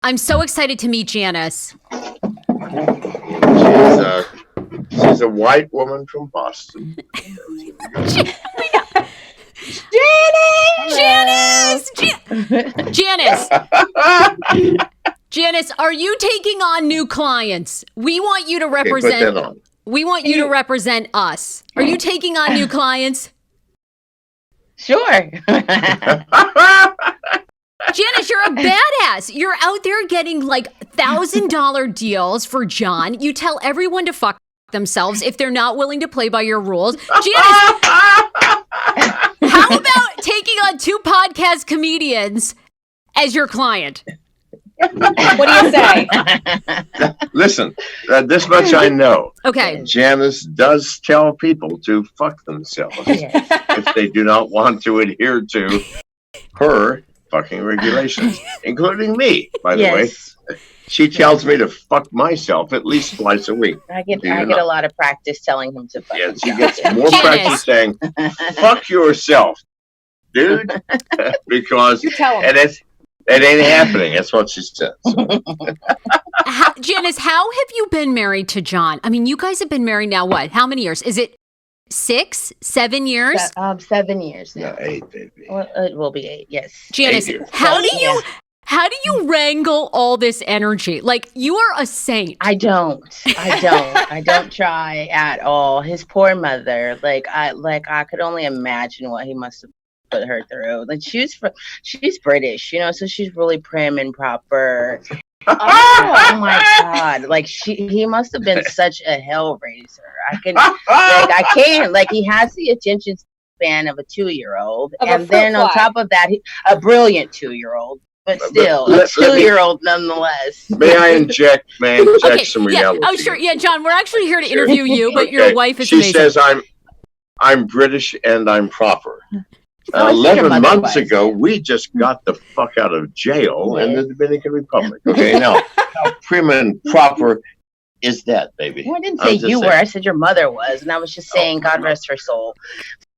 I'm so excited to meet Janice. She's a white woman from Boston. Janice, are you taking on new clients? We want you to represent. We want you to represent us. Are you taking on new clients? Sure. Janice, you're a badass. You're out there getting like $1,000 deals for John. You tell everyone to fuck themselves if they're not willing to play by your rules. Janice, how about taking on 2 podcast comedians as your client? What do you say? Listen, this much I know. Okay. Janice does tell people to fuck themselves if they do not want to adhere to her fucking regulations, including me, by the way. She tells me to fuck myself at least twice a week. I get a lot of practice telling him to fuck himself. She gets more practice saying, fuck yourself, dude. Because it ain't happening. That's what she says. Janice, how have you been married to John? I mean, you guys have been married now, what? How many years? Is it 6, 7 years? 7 years now. Yeah, 8, baby. Well, it will be 8, yes. Janice, how do you wrangle all this energy? Like, you are a saint. I don't try at all. His poor mother, I could only imagine what he must have put her through. Like, she's British, so she's really prim and proper. Oh my God! Like he must have been such a hell raiser. I can't. Like, he has the attention span of a 2-year-old, and then on top of that, a brilliant 2-year-old. But still, a 2-year-old nonetheless. May I inject some reality? Oh, sure. Yeah, John, we're actually here to interview you, but your wife is amazing. She says I'm British and I'm proper. 11 months ago, we just got the fuck out of jail in the Dominican Republic. Okay, now how prim and proper is that, baby? Well, I didn't say you were. I said your mother was, and I was just saying, God rest her soul,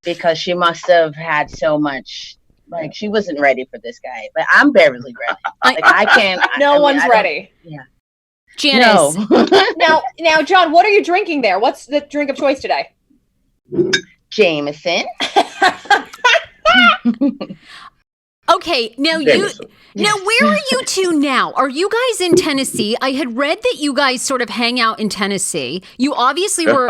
because she must have had so much. Like, she wasn't ready for this guy, but I'm barely ready. Like, I can't. No one's ready. Yeah, Janice. No. now, John, what are you drinking there? What's the drink of choice today? Jameson. Okay, now where are you two now? Are you guys in Tennessee? I had read that you guys sort of hang out in Tennessee. You obviously were.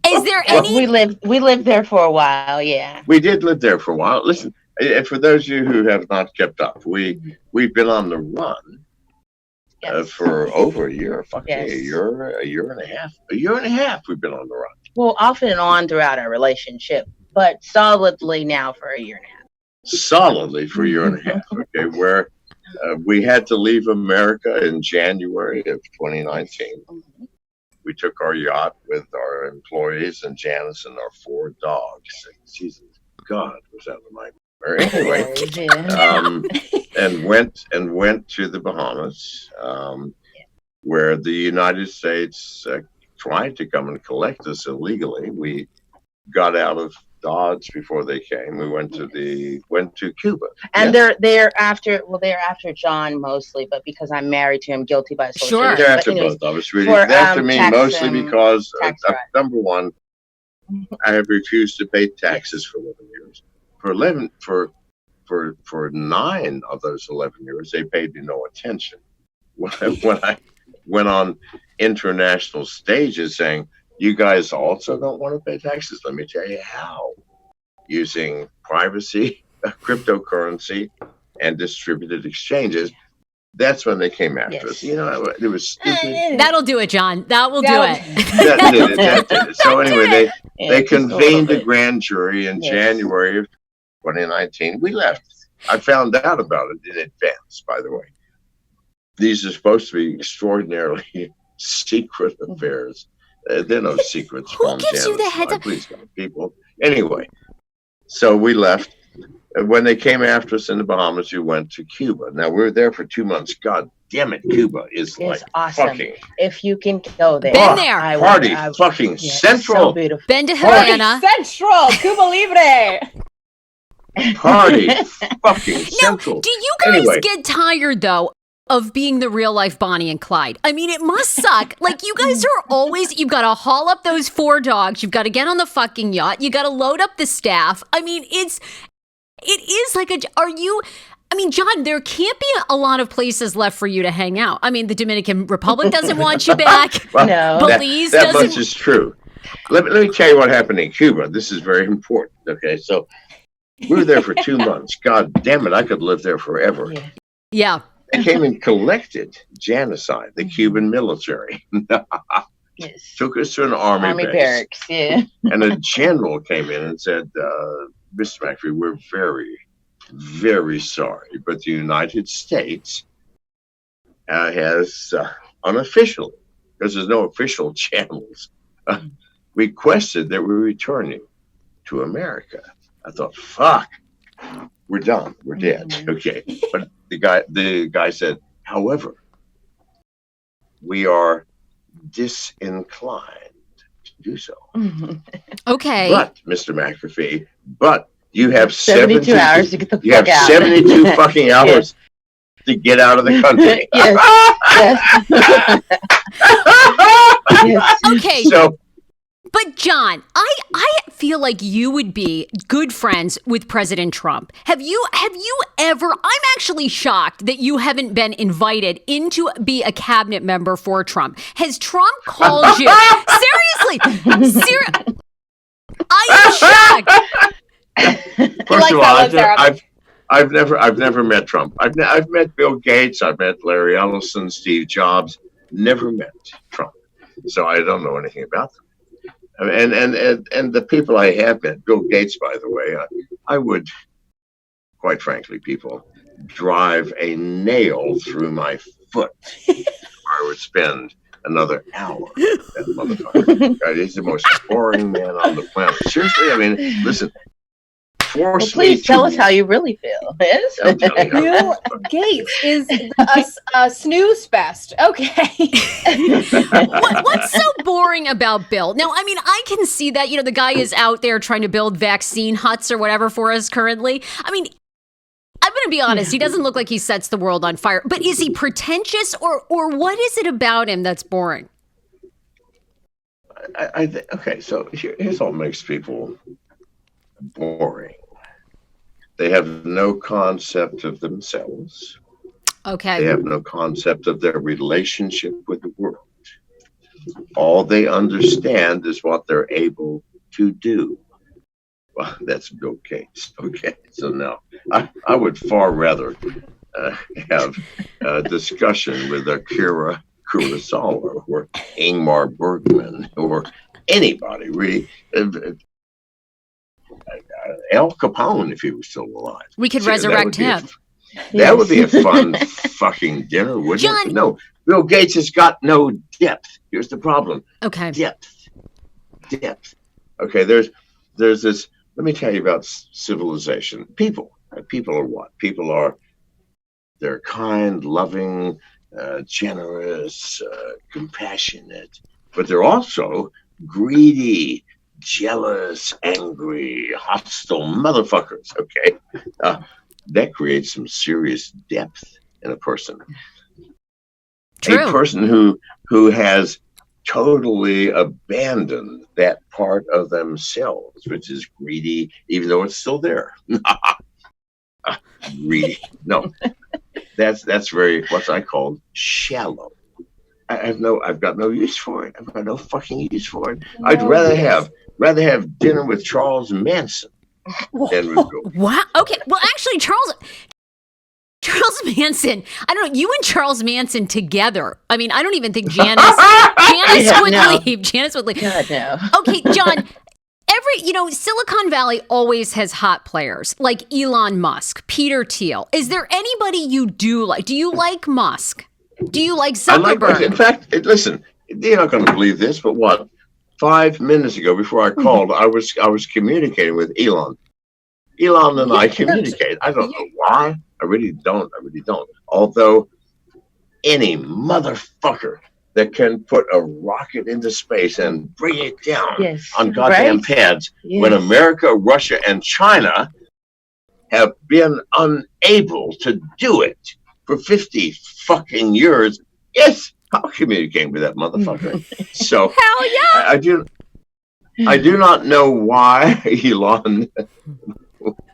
Is there any? We lived there for a while. Yeah, we did live there for a while. Listen, for those of you who have not kept up, we've been on the run for over a year. A year and a half. A year and a half we've been on the run. Well, off and on throughout our relationship, but solidly now for a year and a half. Solidly for a year and a half. Okay, where we had to leave America in January of 2019. We took our yacht with our employees and Janice and our 4 dogs. Jesus God, was that a nightmare? Anyway, and went to the Bahamas, where the United States tried to come and collect us illegally. We got out of Dodge before they came. We went to Cuba, and they're after John mostly, but because I'm married to him, guilty by association. Sure, they're after both of us. Really, they're after me mostly because number one, I have refused to pay taxes for 11 years. For 9 of those 11 years, they paid me no attention. When I went on international stages saying, you guys also don't want to pay taxes. Let me tell you how. Using privacy, cryptocurrency, and distributed exchanges. That's when they came after us. It was stupid. That'll do it, John. That will do it. That did it. So anyway, they convened a grand jury in January of 2019. We left. I found out about it in advance, by the way. These are supposed to be extraordinarily secret affairs. There are no secrets. Who gives you the heads up? Please, people. Anyway, so we left. When they came after us in the Bahamas, we went to Cuba. Now, we were there for 2 months. God damn it, Cuba is like awesome. Fucking. If you can go there. Been there. Party fucking central. So beautiful. Been to Havana. Central. Cuba Libre. Party fucking central. Now, do you guys get tired, though, of being the real life Bonnie and Clyde. I mean, it must suck. Like, you guys are always, you've got to haul up those 4 dogs. You've got to get on the fucking yacht. You got to load up the staff. I mean, it is like John, there can't be a lot of places left for you to hang out. I mean, the Dominican Republic doesn't want you back. Well, No. Belize that doesn't. much is true. Let me tell you what happened in Cuba. This is very important. Okay, so we were there for 2 months. God damn it, I could live there forever. Yeah. They came and collected genocide, the Cuban military. Yes. Took us to an army base. barracks, yeah. And a general came in and said, Mr. McAfee, we're very, very sorry, but the United States has unofficially, because there's no official channels, requested that we return you to America. I thought, fuck, we're done. We're dead. Okay. But the guy said, however, we are disinclined to do so. Okay. But, Mr. McAfee, you have 72 hours to get the you fuck have out. 72 fucking hours to get out of the country. Yes. Yes. Okay. So, But John, I feel like you would be good friends with President Trump. Have you ever? I'm actually shocked that you haven't been invited in to be a cabinet member for Trump. Has Trump called you? Seriously, I am shocked. first of all, Sarah. I've never met Trump. I've met Bill Gates. I've met Larry Ellison, Steve Jobs. Never met Trump. So I don't know anything about them. And the people I have met, Bill Gates, by the way, I would, quite frankly, people, drive a nail through my foot. I would spend another hour. That motherfucker. God, he's the most boring man on the planet. Seriously, I mean, listen. Please tell us how you really feel. Yes? Bill Gates is a snooze fest. Okay. What's so boring about Bill? Now, I mean, I can see that, the guy is out there trying to build vaccine huts or whatever for us currently. I mean, I'm going to be honest, he doesn't look like he sets the world on fire. But is he pretentious or what is it about him that's boring? Okay, so here's what makes people boring. They have no concept of themselves. Okay. They have no concept of their relationship with the world. All they understand is what they're able to do. Well, that's Bill Gates. Okay, so now I would far rather have a discussion with Akira Kurosawa or Ingmar Bergman or anybody really. Al Capone, if he was still alive. We could resurrect him. That would be a fun fucking dinner, wouldn't John, it? No, Bill Gates has got no depth. Here's the problem. Okay. Depth. Okay, there's this. Let me tell you about civilization. People are what? They're kind, loving, generous, compassionate, but they're also greedy, jealous, angry, hostile motherfuckers. Okay, that creates some serious depth in a person. True. A person who has totally abandoned that part of themselves, which is greedy, even though it's still there. Greedy. No, that's very what I call shallow. I've got no use for it. I've got no fucking use for it. I'd rather have dinner with Charles Manson than with Bill. Wow. Okay. Well, actually, Charles Manson, I don't know, you and Charles Manson together. I mean, I don't even think Janice would leave. Janice would leave. God, no. Okay, John, Silicon Valley always has hot players like Elon Musk, Peter Thiel. Is there anybody you do like? Do you like Musk? Do you like Zuckerberg? In fact, listen, you're not going to believe this, but what? 5 minutes ago, before I called, I was communicating with Elon. Elon and I communicate. I don't know why. I really don't. Although any motherfucker that can put a rocket into space and bring it down on goddamn pads, when America, Russia, and China have been unable to do it, for 50 fucking years. Yes, I'll communicate with that motherfucker. So Hell yeah! I do not know why Elon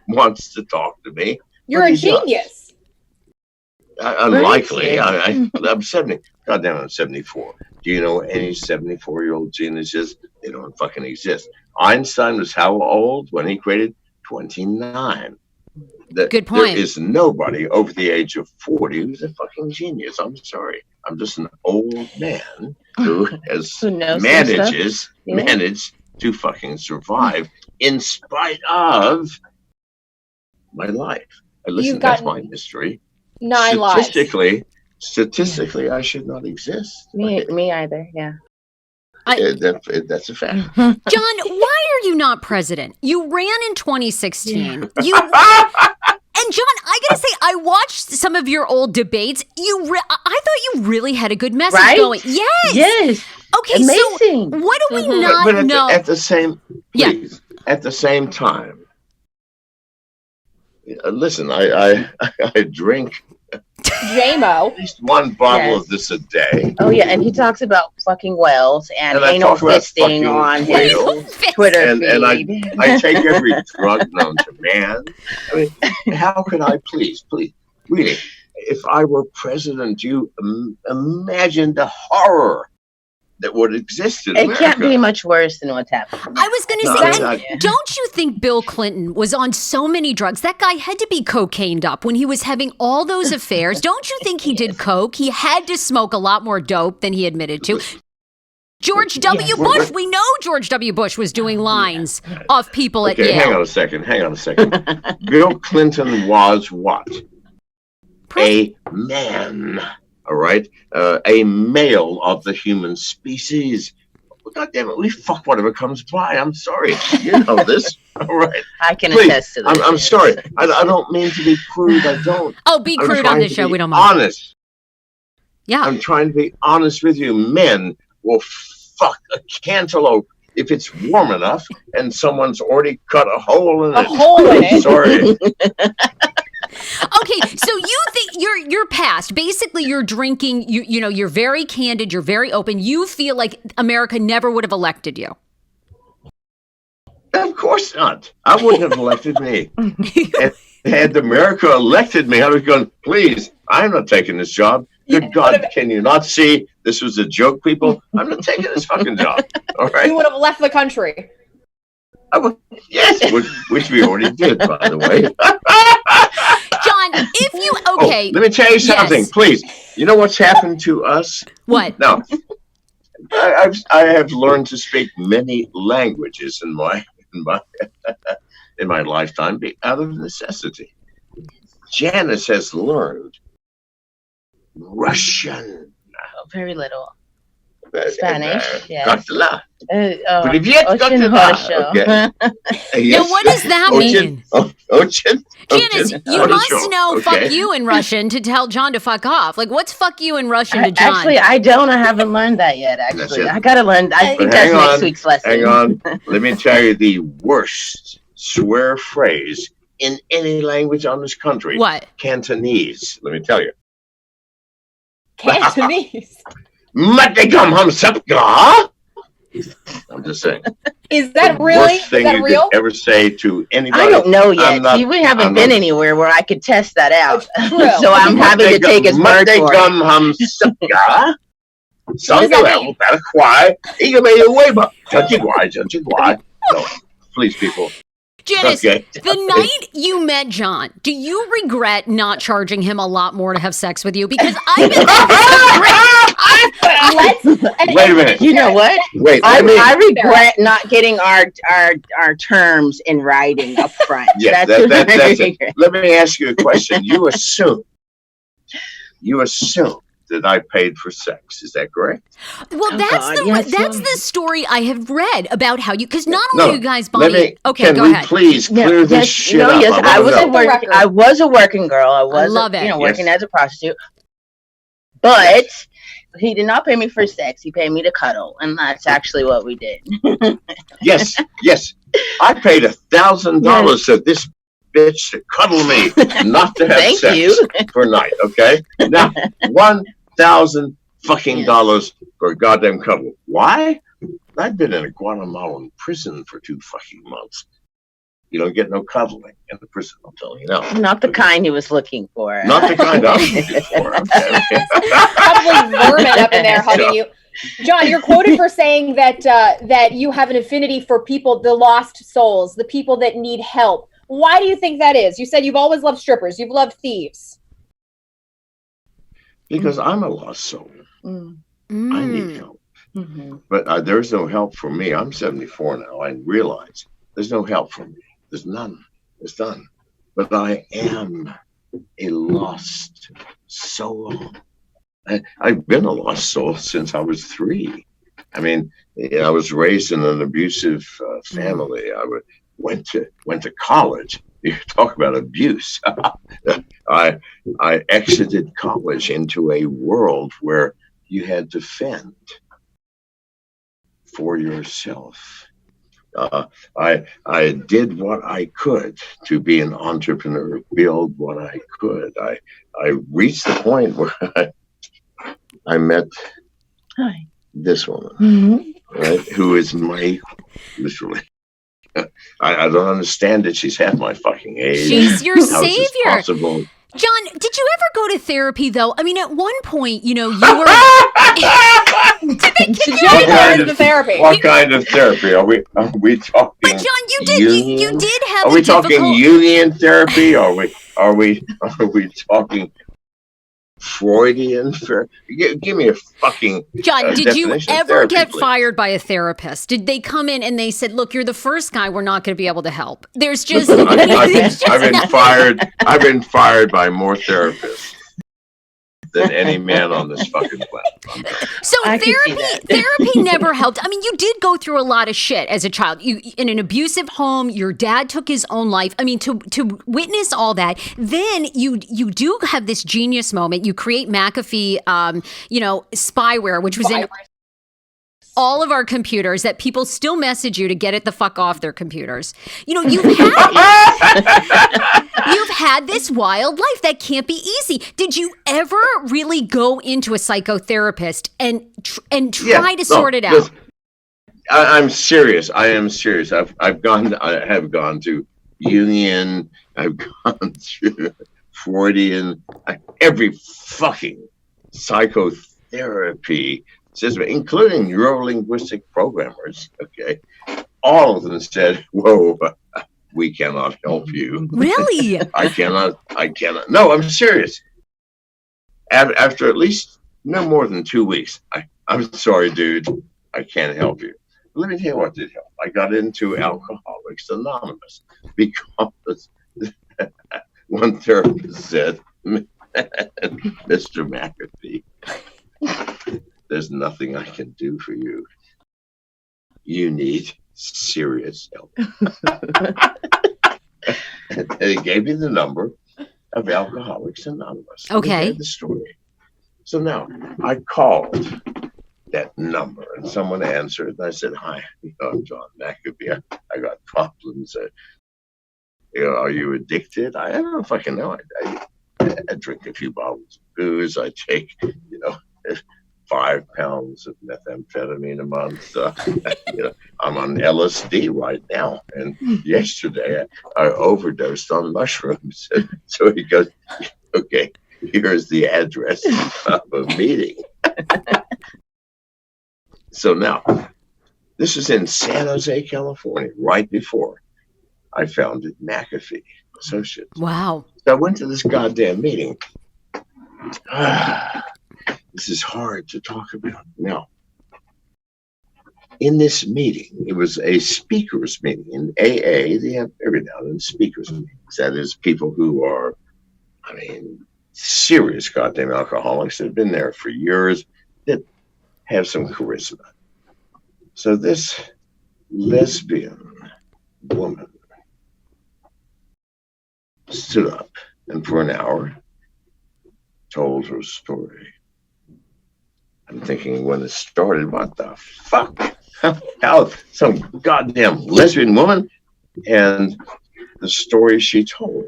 wants to talk to me. You're a genius. Unlikely. I'm 70. Goddamn, I'm 74. Do you know any 74-year-old geniuses? They don't fucking exist. Einstein was how old when he created? 29. Good point. There is nobody over the age of 40 who's a fucking genius. I'm sorry. I'm just an old man who managed to fucking survive in spite of my life. Listen, that's my mystery. 9 lives. Statistically, I should not exist. Me either. Yeah. That's a fact. John, why are you not president? You ran in 2016. And John, I gotta say, I watched some of your old debates. I thought you really had a good message going. Yes. Okay, amazing. So what do we not know? At the same time, listen, I drink JMO. At least one bottle of this a day. Oh yeah, and he talks about fucking whales and anal fisting on his Twitter feed. And I take every drug known to man. I mean, how could I please, really? If I were president, you imagine the horror that would exist in America. It can't be much worse than what's happening. I was going to say, don't you think Bill Clinton was on so many drugs? That guy had to be cocained up when he was having all those affairs. Don't you think he did coke? He had to smoke a lot more dope than he admitted to. George W. Bush, we know George W. Bush was doing lines off people at Yale. Hang on a second. Bill Clinton was what? A man. All right, a male of the human species. God damn it, we fuck whatever comes by. I'm sorry, you know this. All right, I can attest to this. I'm sorry. I don't mean to be crude. I don't. Oh, be crude on the show. We don't mind. Honest. Yeah, I'm trying to be honest with you. Men will fuck a cantaloupe if it's warm enough and someone's already cut a hole in it. Sorry. Okay, so you think you're past. Basically, you're drinking. You know, you're very candid. You're very open. You feel like America never would have elected you. Of course not. I wouldn't have elected me. Had America elected me, I was going, please, I'm not taking this job. Good God, can you not see this was a joke, people? I'm not taking this fucking job. All right. You would have left the country. Yes, which we already did, by the way. John, if you let me tell you something, please. You know what's happened to us? What? Now, I have learned to speak many languages in my lifetime out of necessity. Janice has learned Russian. Very little. Spanish, yes. Okay. Now, what does that mean? Janice, you must know fuck you in Russian to tell John to fuck off. Like, what's fuck you in Russian to John? Actually, I don't. I haven't learned that yet, actually. I got to learn. I think that's next week's lesson. Hang on. Let me tell you the worst swear phrase in any language on this country. What? Cantonese. Let me tell you. Cantonese? I'm just saying. Is that really? Worst thing you could ever say to anybody. I don't know yet. We haven't been anywhere where I could test that out. So I'm having to take his word for it. No, please, people. Janice, the night you met John, do you regret not charging him a lot more to have sex with you? Because I've been Wait a minute. You know what? Wait, I regret not getting our terms in writing up front. Yes, that's it. Let me ask you a question. You assume that I paid for sex. Is that correct? Well, that's the story I have read about how you, because not only you guys body. Okay, go ahead. Please clear this shit up. Yes, I was a working girl. I was working as a prostitute. But he did not pay me for sex. He paid me to cuddle, and that's actually what we did. Yes. I paid $1,000 to this bitch to cuddle me, not to have Thank sex you. for a night. Okay, now $1,000 fucking dollars for a goddamn cuddle. Why? I've been in a Guatemalan prison for 2 fucking months. You don't get no cuddling in the prison, I'm telling you now. Not the kind he was looking for. Not the kind I was looking for. Okay? Probably vermin up in there hugging you. John, you're quoted for saying that that you have an affinity for people, the lost souls, the people that need help. Why do you think that is? You said you've always loved strippers. You've loved thieves. Because I'm a lost soul. I need help. But there's no help for me. I'm 74 now. I realize there's no help for me. There's none. There's none. But I am a lost soul. I've been a lost soul since I was 3. I mean, I was raised in an abusive family. I went to college. You talk about abuse. I exited college into a world where you had to fend for yourself. I did what I could to be an entrepreneur, build what I could. I reached the point where I met this woman, right? Who is my, literally. I don't understand it. She's half my fucking age. She's your savior. Possible? John, did you ever go to therapy, though? I mean, at one point, you know, you were... John goes to therapy. What kind of therapy? Are we talking? But John, you did have Are we talking union therapy? Are we talking Freudian therapy? Give me a fucking John, did you definition of ever therapy, get please. fired by a therapist? Did they come in and they said, "Look, you're the first guy. We're not going to be able to help." There's just, Listen, I've been fired. I've been fired by more therapists than any man on this fucking planet. So therapy never helped. I mean, you did go through a lot of shit as a child. You in an abusive home, your dad took his own life. I mean, to witness all that, then you do have this genius moment. You create McAfee, spyware, which was in all of our computers that people still message you to get it the fuck off their computers. You know, you've had this wild life that can't be easy. Did you ever really go into a psychotherapist and try to sort it out? Listen, I'm serious. I am serious. I have gone to Union. I've gone to Freudian. Every fucking psychotherapy system, including neuro-linguistic programmers. Okay, all of them said, "Whoa, we cannot help you." Really? I cannot. No, I'm serious. After at least no more than 2 weeks, I'm sorry, dude. I can't help you. But let me tell you what did help. I got into Alcoholics Anonymous because one therapist said, "Mr. McAfee, there's nothing I can do for you. You need serious help." And he gave me the number of Alcoholics Anonymous. Okay. The story. So now I called that number and someone answered. And I said, "Hi, I'm John McAfee. I got problems. Are you addicted?" I don't fucking know. I drink a few bottles of booze. I take, 5 pounds of methamphetamine a month. I'm on LSD right now. And yesterday I overdosed on mushrooms. So he goes, "Okay, here's the address of a meeting." So now, this is in San Jose, California, right before I founded McAfee Associates. Wow. So I went to this goddamn meeting. This is hard to talk about. Now, in this meeting, it was a speakers meeting. In AA, they have every now and then speakers meetings. That is, people who are, serious goddamn alcoholics that have been there for years that have some charisma. So this lesbian woman stood up and for an hour told her story. I'm thinking when it started, what the fuck? How some goddamn lesbian woman? And the story she told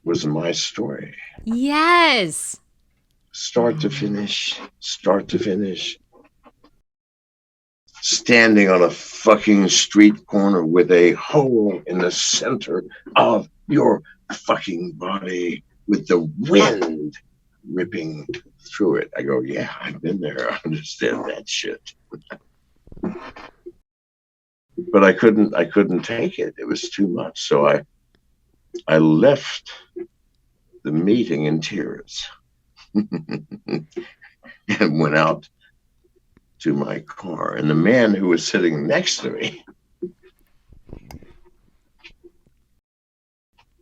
was my story. Yes. Start to finish. Standing on a fucking street corner with a hole in the center of your fucking body with the wind ripping through it. I go, yeah, I've been there. I understand that shit. But I couldn't take it. It was too much. So I left the meeting in tears and went out to my car. And the man who was sitting next to me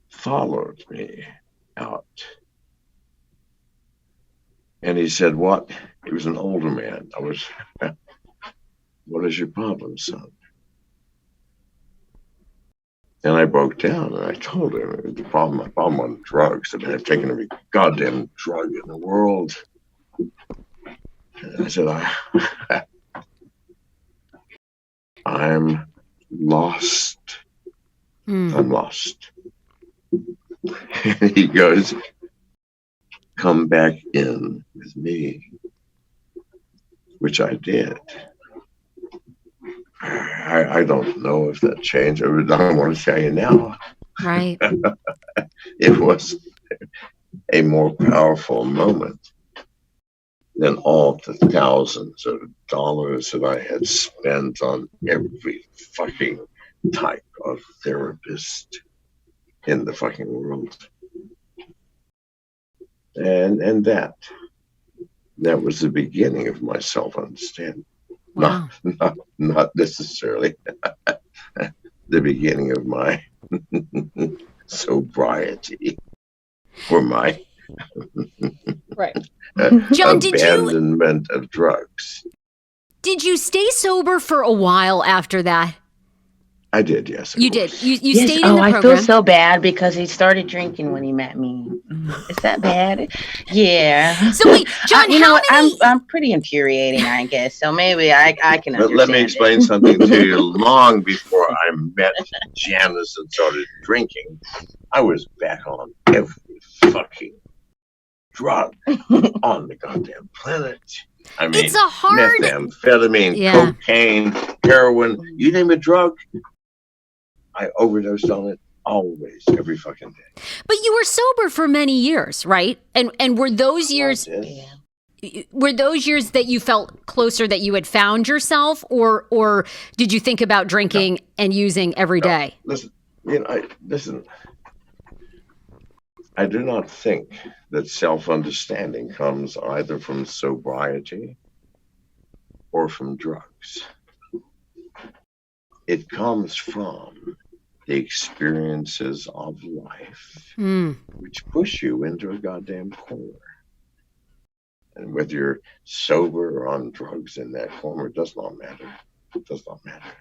followed me out. And he said, what? He was an older man. What is your problem, son? And I broke down and I told him my problem on drugs. I mean, I've taken every goddamn drug in the world. And I said, I'm lost. I'm lost. And he goes, come back in with me, which I did. I don't know if that changed. I don't want to tell you now. Right. It was a more powerful moment than all the thousands of dollars that I had spent on every fucking type of therapist in the fucking world. And that was the beginning of my self-understanding. Wow. Not necessarily the beginning of my sobriety or my Right. John, abandonment of drugs. Did you stay sober for a while after that? I did, yes. You course. did. You Yes. stayed in the I program. feel so bad because he started drinking when he met me. Is that bad? Yeah. So wait, John, you how know, many? I'm pretty infuriating, I guess. So maybe I can But understand. let me explain something to you. Long before I met Janice and started drinking, I was back on every fucking drug on the goddamn planet. I mean, It's a hard. methamphetamine, Yeah. cocaine, heroin, you name a drug, I overdosed on it always, every fucking day. But you were sober for many years, right? And were those years? Yeah. Were those years that you felt closer that you had found yourself, or did you think about drinking and using every day? Listen, I do not think that self-understanding comes either from sobriety or from drugs. It comes from the experiences of life, which push you into a goddamn corner. And whether you're sober or on drugs in that corner, it does not matter. It does not matter.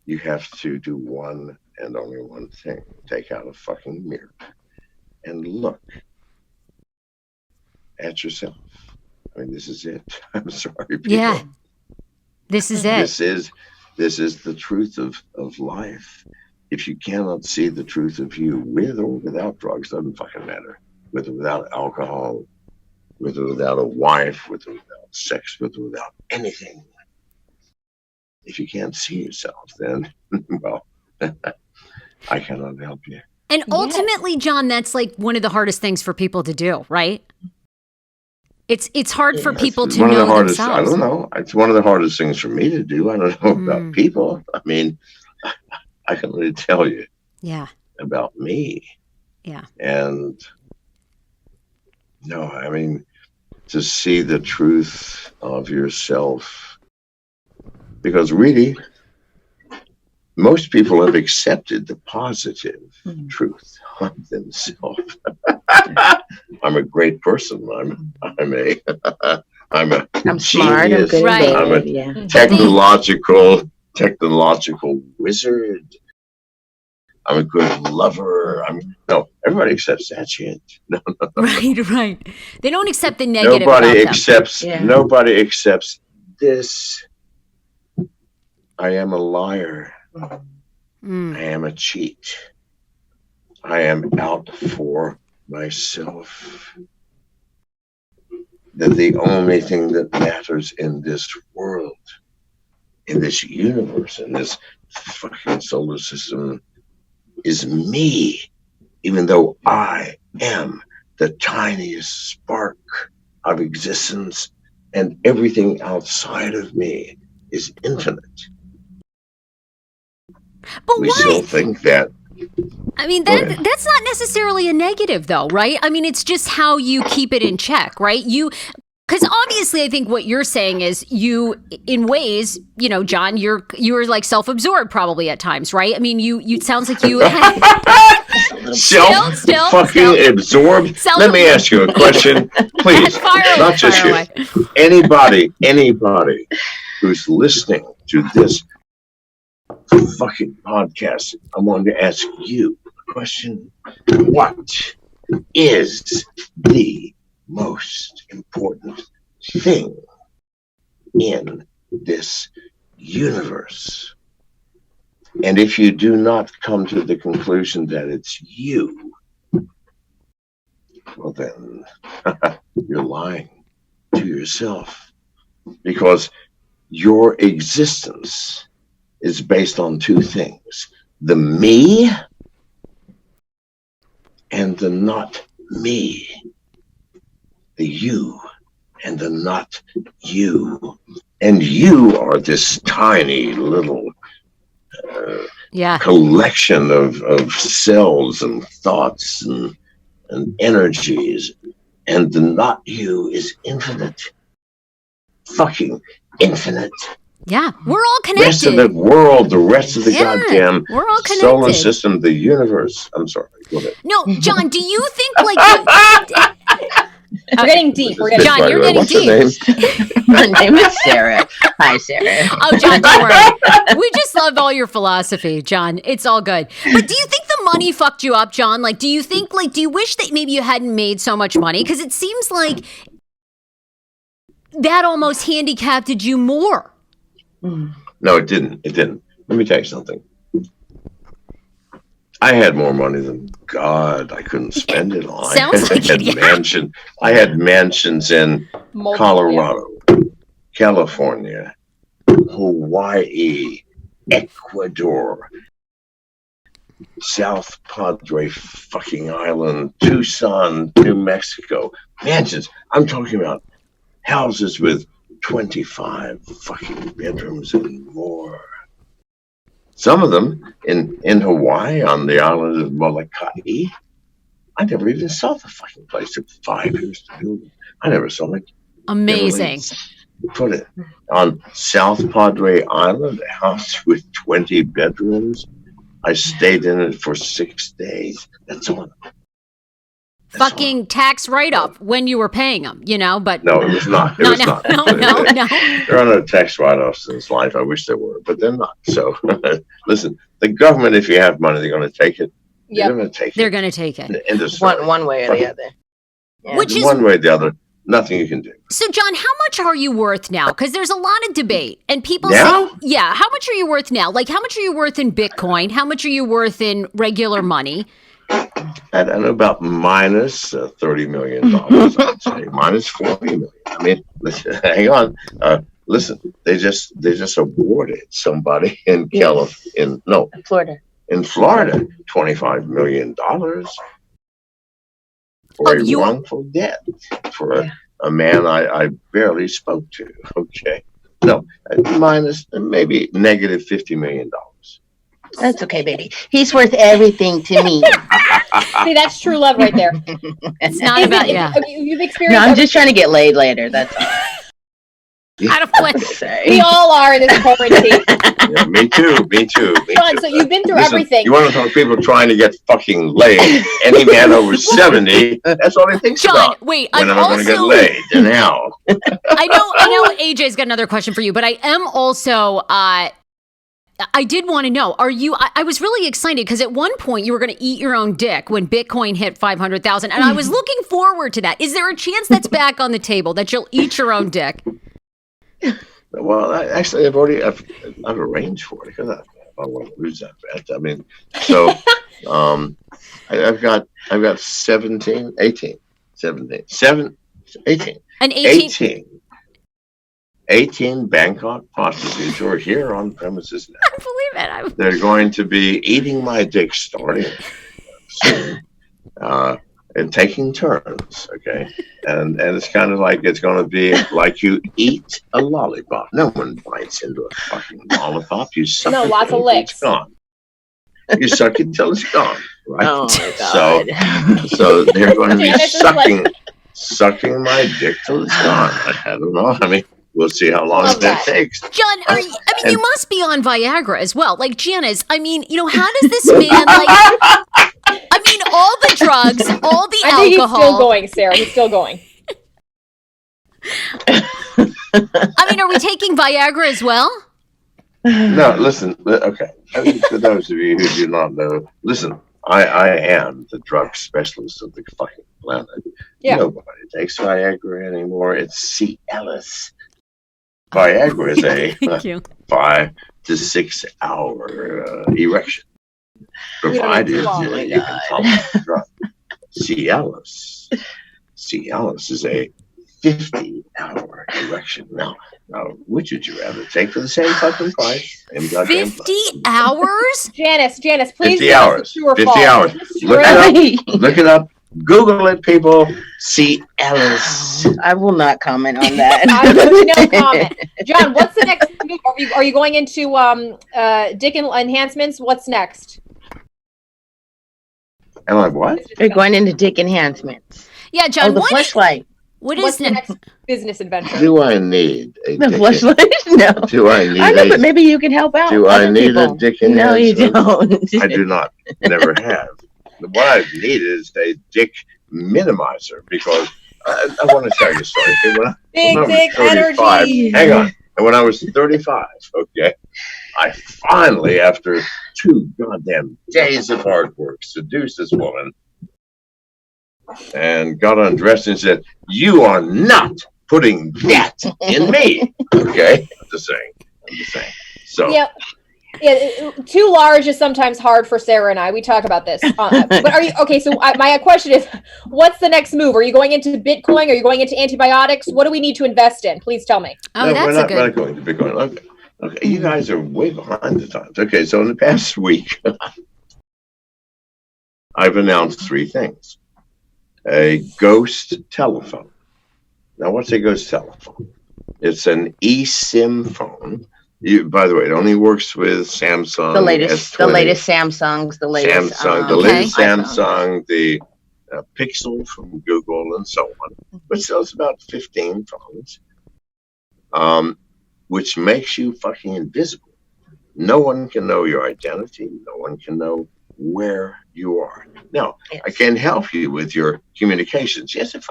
You have to do one and only one thing. Take out a fucking mirror and look at yourself. I mean, this is it. I'm sorry, people. Yeah, this is it. This is the truth of life. If you cannot see the truth of you with or without drugs, doesn't fucking matter. With or without alcohol, with or without a wife, with or without sex, with or without anything. If you can't see yourself, then, well, I cannot help you. And ultimately, John, that's like one of the hardest things for people to do, right? It's hard for people to know themselves. I don't know. It's one of the hardest things for me to do. I don't know about people. I mean, I can only tell you about me. Yeah. And no, I mean, to see the truth of yourself, because really, most people have accepted the positive truth of themselves. I'm a great person. I'm smart. genius. I'm good Right. at I'm a it. technological wizard. I'm a good lover. No, everybody accepts that shit. No. Right. They don't accept the negative Nobody about accepts. Yeah. Nobody accepts this. I am a liar. I am a cheat. I am out for myself. That the only thing that matters in this world, in this universe, in this fucking solar system is me, even though I am the tiniest spark of existence and everything outside of me is infinite. But We why? still think that. I mean, Go ahead. that's not necessarily a negative, though, right? I mean, it's just how you keep it in check, right? Because obviously, I think what you're saying is you, in ways, John, you're like self-absorbed probably at times, right? I mean, you it sounds like you still Fucking absorbed. Let me ask you a question, please. Not just you. Anybody who's listening to this fucking podcast, I wanted to ask you a question. What is the most important thing in this universe? And if you do not come to the conclusion that it's you, well then you're lying to yourself, because your existence is based on two things: the me and the not me. The you and the not you. And you are this tiny little collection of cells and thoughts and energies. And the not you is infinite. Fucking infinite. Yeah, we're all connected. The rest of the world, the rest of the goddamn we're all connected. solar system, the universe. I'm sorry. Go ahead. No, John, do you think We're getting deep. John, you're getting What's deep. her name? My name is Sarah. Hi, Sarah. Oh, John, don't worry. We just love all your philosophy, John. It's all good. But do you think the money fucked you up, John? Like, do you wish that maybe you hadn't made so much money? Because it seems like that almost handicapped you more. No, it didn't. It didn't. Let me tell you something. I had more money than God. I couldn't spend it on. Sounds like it, yeah. I had mansions in Colorado, California, Hawaii, Ecuador, South Padre fucking Island, Tucson, New Mexico. Mansions. I'm talking about houses with 25 fucking bedrooms and more. Some of them in Hawaii on the island of Molokai. I never even saw the fucking place. It took 5 years to build it. I never saw it. Amazing. Put it on South Padre Island, a house with 20 bedrooms. I stayed in it for 6 days. That's all. Fucking tax write-up when you were paying them, but... No, it was not. It was not. No. There are no tax write-offs in this life. I wish there were, but they're not. So, listen, the government, if you have money, they're going to take it. Yep. They're going to take it. They're going to take it. One way or the other. Yeah. Which is one way or the other. Nothing you can do. So, John, how much are you worth now? Because there's a lot of debate, and people now? say, yeah, how much are you worth now? Like, how much are you worth in Bitcoin? How much are you worth in regular money? I don't know, about minus $30 million, I'd say. Minus $40 million. I mean, listen, hang on. Listen, they just awarded somebody in Florida, $25 million for a wrongful death for a man I barely spoke to. Okay, no, minus maybe negative $50 million. That's okay, baby. He's worth everything to me. See, that's true love right there. It's not about You've experienced. No, I'm just trying to get laid later. That's all. Out of play. We all are in this quarantine. Yeah, me too. John, so you've been through everything. You want to talk people trying to get fucking laid? Any man over 70, that's all he thinks John, about. wait, when I'm am I going to get laid and how? I know AJ's got another question for you, but I am also I did want to know, I was really excited because at one point you were going to eat your own dick when Bitcoin hit 500,000. And I was looking forward to that. Is there a chance that's back on the table, that you'll eat your own dick? Well, I've arranged for it. I want to lose that bet. I mean, so I've got 17, 18, 17, 18. An 18. 18 Bangkok prostitutes who are here on premises now. I believe it. They're going to be eating my dick starting soon, and taking turns, okay? And it's kind of like it's going to be like you eat a lollipop. No one bites into a fucking lollipop. You suck it lots of till licks. it's gone. You suck it till it's gone, right? Oh my God. So they're going to be Janice is sucking my dick till it's gone. I don't know. I mean, we'll see how long Love that that. takes. John, you must be on Viagra as well. Like, Janice, I mean, how does this man, all the drugs, all the I think alcohol. he's still going, Sarah. He's still going. Are we taking Viagra as well? No, listen. Okay, I mean, for those of you who do not know, listen. I am the drug specialist of the fucking planet. Yeah. Nobody takes Viagra anymore. It's Cialis. Viagra is Thank you. 5 to 6 hour erection, provided you can tolerate the drug. Cialis is a 50-hour erection. Now, which would you rather take for the same fucking price? 50 hours? Janice, please 50 give us hours. the true or 50 false. hours. Is this Look true? it up. Look it up. Google it, people. Cialis. I will not comment on that. No comment. John, what's the next move? Are you going into dick enhancements? What's next? Am I what? We're going into dick enhancements. Yeah, John, the fleshlight. What What's is the next? next business adventure? Do I need a The dick? fleshlight? No. Do I need I know, but maybe you can help out. Do I other need people. a dick No, you enhancement? don't. I do not. Never have. What I need is a dick minimizer because I want to tell you a story. Okay, when I was Big 35, energy. Hang on. And when I was 35, okay, I finally, after 2 goddamn days of hard work, seduced this woman and got undressed and said, "You are not putting that in me." Okay? I'm just saying. So. Yeah, too large is sometimes hard for Sarah and I. We talk about this. But are you okay? So my question is, what's the next move? Are you going into Bitcoin? Are you going into antibiotics? What do we need to invest in? Please tell me. Oh, No, that's we're a not good. going to Bitcoin. Okay, you guys are way behind the times. Okay, so in the past week, I've announced 3 things. A ghost telephone. Now, what's a ghost telephone? It's an eSIM phone. By the way, it only works with Samsung. The latest Samsungs, the latest Samsung, the Okay. latest Samsung, the Pixel from Google, and so on. But still, it's about 15 phones, which makes you fucking invisible. No one can know your identity. No one can know where you are. Now, I can help you with your communications. Yes, of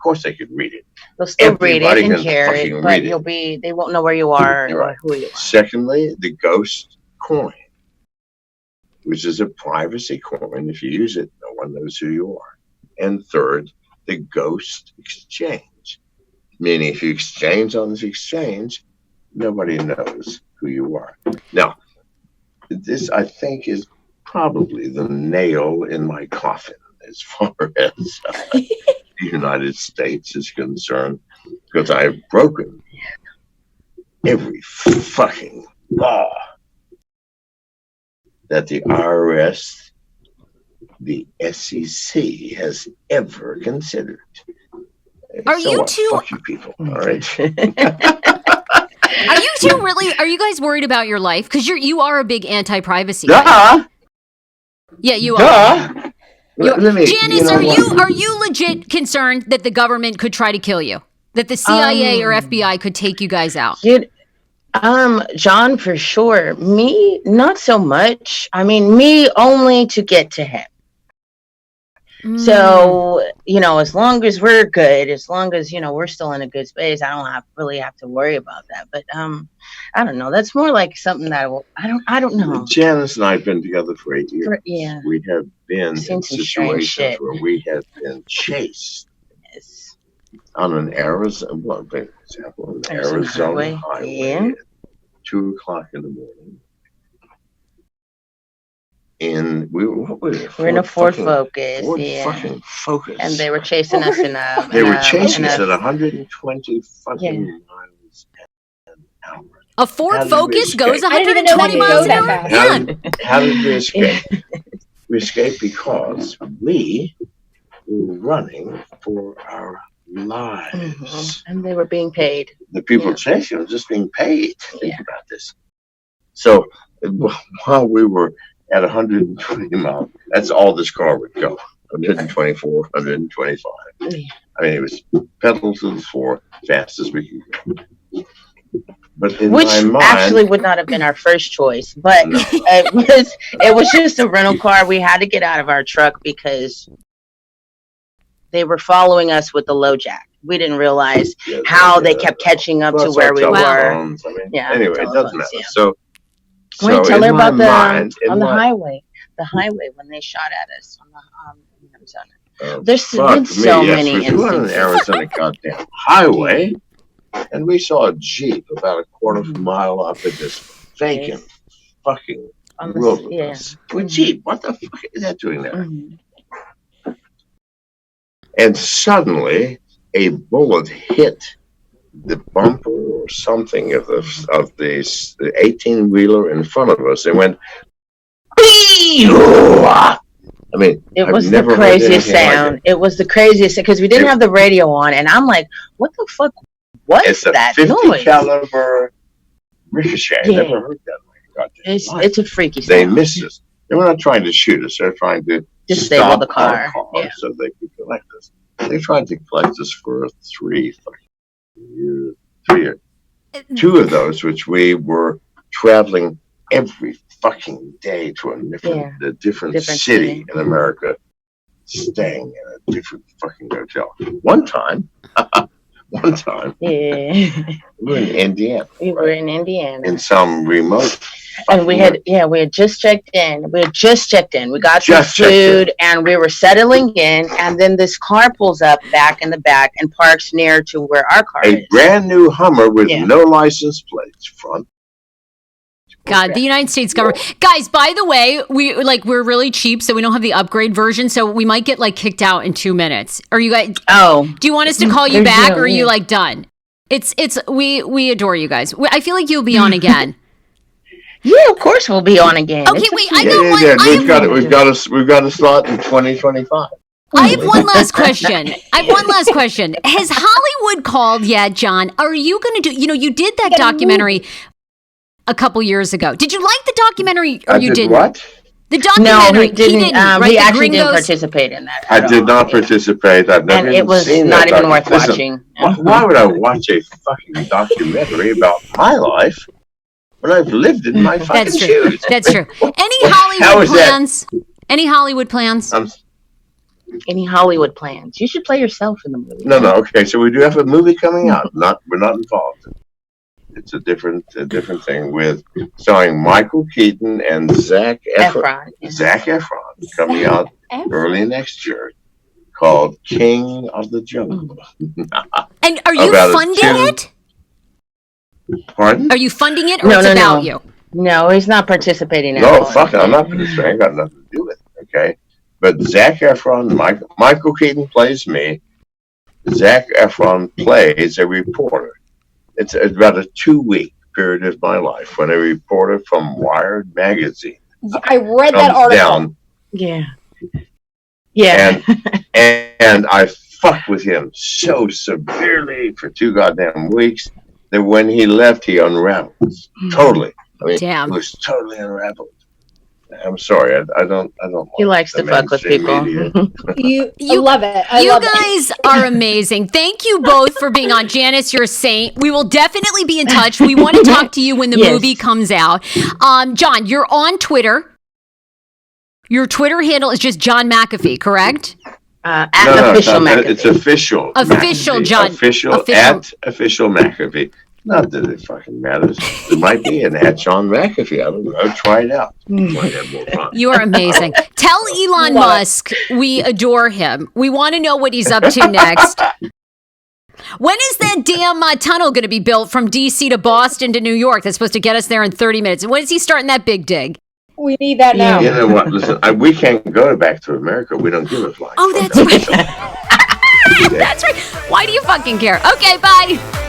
course they could read it. They'll still read Everybody it and can hear fucking it, but read it. they won't know where you are You're or right. who you are. Secondly, the ghost coin, which is a privacy coin. If you use it, no one knows who you are. And third, the ghost exchange, meaning if you exchange on this exchange, nobody knows who you are. Now, this, I think, is probably the nail in my coffin as far as the United States is concerned, because I've broken every fucking law that the IRS, the SEC has ever considered. Are So you what? two- Fuck you people, all right? Are you two really? Are you guys worried about your life? Because you are a big anti-privacy guy. Duh! Yeah, you are. Duh! Let me, Janice, know what? are you legit concerned that the government could try to kill you? That the CIA or FBI could take you guys out? John, for sure. Me, not so much. I mean, me only to get to him. So, as long as we're good, as long as, we're still in a good space, I don't really have to worry about that. But, I don't know. That's more like something that I don't know. Janice and I have been together for 8 years. Yeah. We have been Seen in some strange situations shit. where we have been chased Yes. on an Arizona, for example, an Arizona Arizona highway. highway Yeah. at 2:00 in the morning. We're in a Ford Focus. Ford yeah. fucking Focus. And they were chasing us in a. They were chasing us at 120 fucking miles an hour. A Ford Focus goes I didn't even know 120 that miles could an go hour? that Yeah. How did we escape? We escaped because we were running for our lives. And they were being paid. The people chasing were just being paid. Think about this. So while we were at 120 miles, that's all this car would go. 124, 125. I mean, it was pedal to the floor, fast as we could go. But in Which my mind, actually would not have been our first choice, but No. it was just a rental car. We had to get out of our truck because they were following us with the low jack. We didn't realize how they kept catching up to where we were. telephones, I mean, Yeah, anyway, it doesn't matter. yeah. So Wait, tell in her about my mind, on the highway. The highway when they shot at us on the Arizona. There's been so many we were on an instances. Arizona goddamn highway, and we saw a Jeep about a quarter of a mile up in this vacant fucking On the- wilderness. A Jeep, what the fuck is that doing there? Mhm. And suddenly, a bullet hit the bumper or something of the 18-wheeler in front of us. It went. I mean, It I've was the never heard craziest anything like sound. it. It was the craziest because we didn't have the radio on, and I'm like, "What the fuck was It's a that 50 noise?" caliber ricochet. I Yeah. never heard that. Goddamn life. It's a freaky sound. They missed us. They were not trying to shoot us. They're trying to Disable stop the car. our Yeah. so they could collect us. They tried to collect us for 3 years. 3 years. 2 of those, which we were traveling every fucking day to a different city in America, staying in a different fucking hotel. One time, Yeah, we were in Indiana. we were in Indiana, In some remote. and we had just checked in. We got some Just checked food, and we were settling in. And then this car pulls up back in the back and parks near to where our car A is. brand new Hummer with Yeah. no license plates front. God, the United States government. Guys, by the way, we're really cheap, so we don't have the upgrade version, so we might get kicked out in 2 minutes. Are you guys? Oh, Do you want us to call you There's back, no- or are you done? We adore you guys. I feel like you'll be on again. yeah, of course we'll be on again. Okay, It's wait, a- I got one. We've got a slot in 2025. I have one last question. Has Hollywood called yet, John? Are you going to do? You did that documentary a couple years ago. Did you like the documentary, or you didn't? What? The No, documentary. he didn't. right? He The actually didn't Gringos- participate in that. I at did all. not participate. I've never And it even was seen not that even worth documentary. watching. Why would I watch a fucking documentary about my life when I've lived in my fucking That's true. shoes? That's true. Any How Hollywood is that? plans? Any Hollywood plans? Any Hollywood plans? You should play yourself in the movie. No. Okay, so we do have a movie coming out. We're not involved. It's a different thing with starring Michael Keaton and Zac Efron. Zac Efron coming out early next year, called King of the Jungle. And are you About a funding it? Pardon? Are you funding it, or No, it's no, about no. you? No, he's not participating. at No, all. fuck it. I'm not participating. I ain't got nothing to do with it. Okay, but Zac Efron, Michael Keaton plays me. Zac Efron plays a reporter. It's about a 2-week period of my life when a reporter from Wired magazine I read that comes article. down Yeah. Yeah. and I fucked with him so severely for 2 goddamn weeks that when he left, he unraveled totally. I mean, Damn. he was totally unraveled. I'm sorry, I don't. He like likes the to fuck with mainstream people. media. I love it. I You love it. guys are amazing. Thank you both for being on. Janice, you're a saint. We will definitely be in touch. We want to talk to you when the Yes. movie comes out. John, you're on Twitter. Your Twitter handle is just John McAfee, correct? At No, official it's not. McAfee. It's official. Official, McAfee. John. Official at official McAfee. Not that it fucking matters. There might be an at John McAfee. I don't know. Try it out. Might have more fun. You are amazing. Tell Elon Love it. Musk we adore him. We want to know what he's up to next. When is that damn tunnel going to be built from D.C. to Boston to New York? That's supposed to get us there in 30 minutes. When is he starting that big dig? We need that now. You know what? Listen, we can't go back to America. We don't give a flying. Oh, that's right. That's right. Why do you fucking care? Okay, bye.